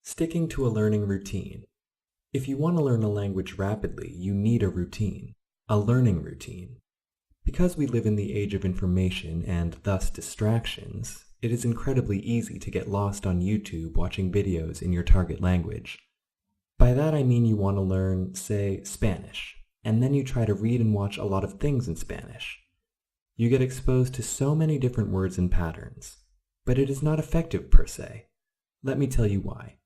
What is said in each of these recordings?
Sticking to a learning routine. If you want to learn a language rapidly, you need a routine, a learning routine. Because we live in the age of information and thus distractions, it is incredibly easy to get lost on YouTube watching videos in your target language. By that I mean you want to learn, say, Spanish, and then you try to read and watch a lot of things in Spanish. You get exposed to so many different words and patterns, but it is not effective per se. Let me tell you why.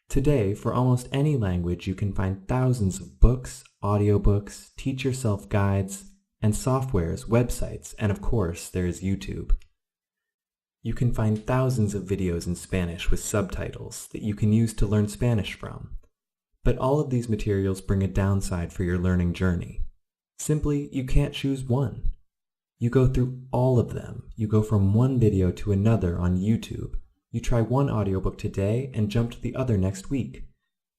Today, for almost any language, you can find thousands of books, audiobooks, teach-yourself guides, and softwares, websites, and of course, there is YouTube. You can find thousands of videos in Spanish with subtitles that you can use to learn Spanish from. But all of these materials bring a downside for your learning journey. Simply, you can't choose one. You go through all of them. You go from one video to another on YouTube. You try one audiobook today and jump to the other next week.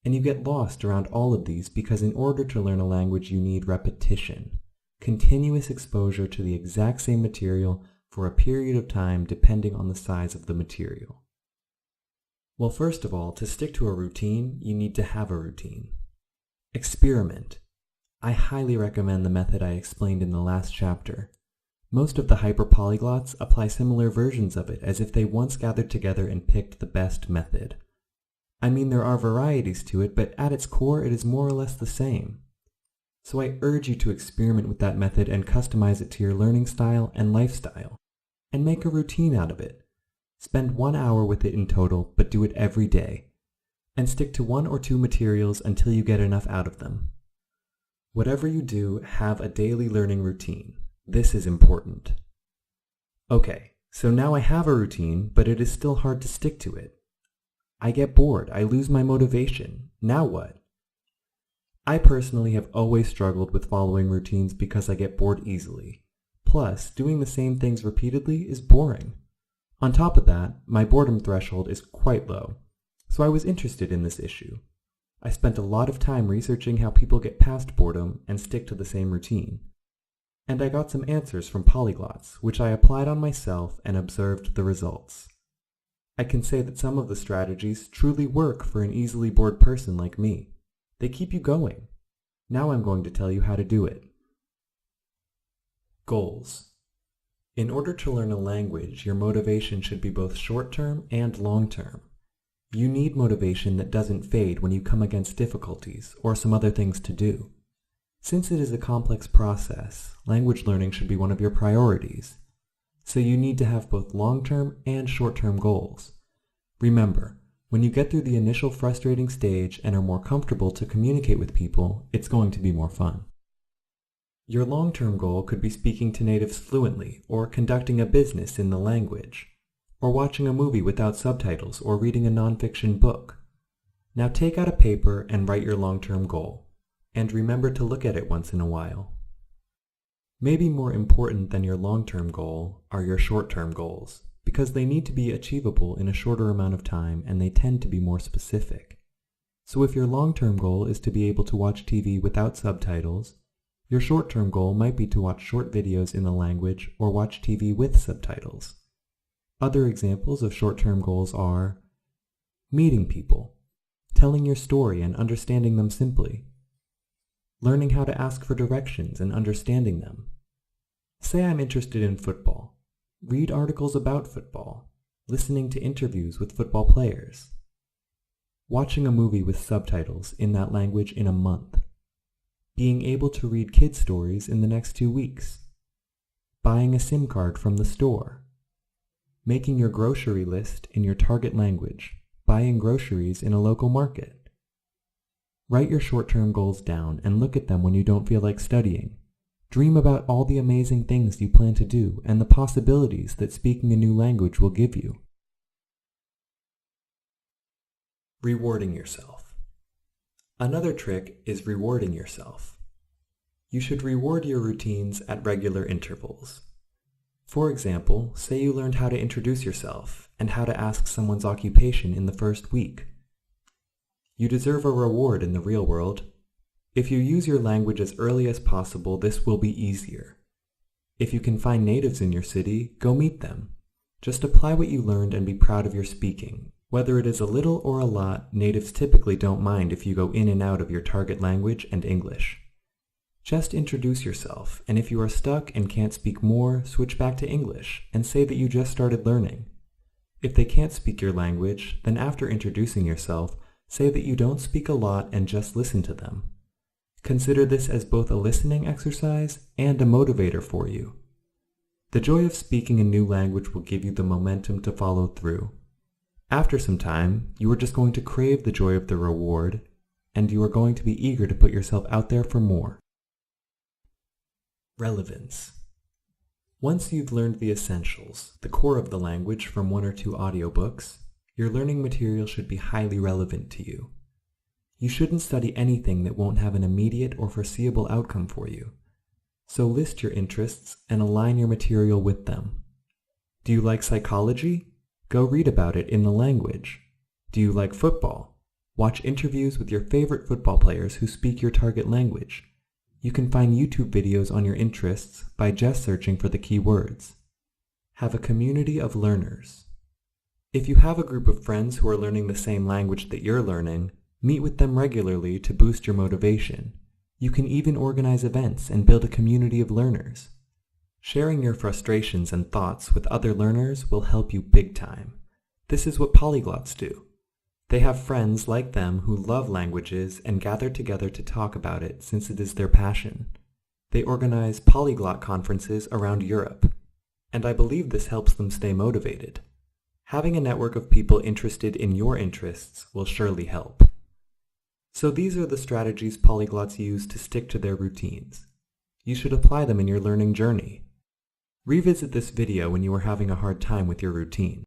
And you get lost around all of these because in order to learn a language you need repetition, continuous exposure to the exact same material for a period of time depending on the size of the material. Well, first of all, to stick to a routine, you need to have a routine. Experiment. I highly recommend the method I explained in the last chapter. Most of the hyperpolyglots apply similar versions of it as if they once gathered together and picked the best method. I mean, there are varieties to it, but at its core it is more or less the same. So I urge you to experiment with that method and customize it to your learning style and lifestyle, and make a routine out of it. Spend 1 hour with it in total, but do it every day, and stick to 1 or 2 materials until you get enough out of them. Whatever you do, have a daily learning routine. This is important. Okay, so now I have a routine, but it is still hard to stick to it. I get bored, I lose my motivation. Now what? I personally have always struggled with following routines because I get bored easily. Plus, doing the same things repeatedly is boring. On top of that, my boredom threshold is quite low, so I was interested in this issue. I spent a lot of time researching how people get past boredom and stick to the same routine. And I got some answers from polyglots, which I applied on myself and observed the results. I can say that some of the strategies truly work for an easily bored person like me. They keep you going. Now I'm going to tell you how to do it. Goals. In order to learn a language, your motivation should be both short-term and long-term. You need motivation that doesn't fade when you come against difficulties or some other things to do. Since it is a complex process, language learning should be one of your priorities. So you need to have both long-term and short-term goals. Remember, when you get through the initial frustrating stage and are more comfortable to communicate with people, it's going to be more fun. Your long-term goal could be speaking to natives fluently, or conducting a business in the language, or watching a movie without subtitles, or reading a nonfiction book. Now take out a paper and write your long-term goal. And remember to look at it once in a while. Maybe more important than your long-term goal are your short-term goals, because they need to be achievable in a shorter amount of time and they tend to be more specific. So if your long-term goal is to be able to watch TV without subtitles, your short-term goal might be to watch short videos in the language or watch TV with subtitles. Other examples of short-term goals are meeting people, telling your story and understanding them simply, learning how to ask for directions and understanding them. Say I'm interested in football. Read articles about football, listening to interviews with football players, watching a movie with subtitles in that language in a month, being able to read kids' stories in the next 2 weeks, buying a SIM card from the store, making your grocery list in your target language, buying groceries in a local market. Write your short-term goals down and look at them when you don't feel like studying. Dream about all the amazing things you plan to do and the possibilities that speaking a new language will give you. Rewarding yourself. Another trick is rewarding yourself. You should reward your routines at regular intervals. For example, say you learned how to introduce yourself and how to ask someone's occupation in the first week. You deserve a reward in the real world. If you use your language as early as possible, this will be easier. If you can find natives in your city, go meet them. Just apply what you learned and be proud of your speaking. Whether it is a little or a lot, natives typically don't mind if you go in and out of your target language and English. Just introduce yourself, and if you are stuck and can't speak more, switch back to English and say that you just started learning. If they can't speak your language, then after introducing yourself, say that you don't speak a lot and just listen to them. Consider this as both a listening exercise and a motivator for you. The joy of speaking a new language will give you the momentum to follow through. After some time, you are just going to crave the joy of the reward, and you are going to be eager to put yourself out there for more. Relevance. Once you've learned the essentials, the core of the language from 1 or 2 audiobooks, your learning material should be highly relevant to you. You shouldn't study anything that won't have an immediate or foreseeable outcome for you. So list your interests and align your material with them. Do you like psychology? Go read about it in the language. Do you like football? Watch interviews with your favorite football players who speak your target language. You can find YouTube videos on your interests by just searching for the keywords. Have a community of learners. If you have a group of friends who are learning the same language that you're learning, meet with them regularly to boost your motivation. You can even organize events and build a community of learners. Sharing your frustrations and thoughts with other learners will help you big time. This is what polyglots do. They have friends like them who love languages and gather together to talk about it since it is their passion. They organize polyglot conferences around Europe, and I believe this helps them stay motivated. Having a network of people interested in your interests will surely help. So these are the strategies polyglots use to stick to their routines. You should apply them in your learning journey. Revisit this video when you are having a hard time with your routine.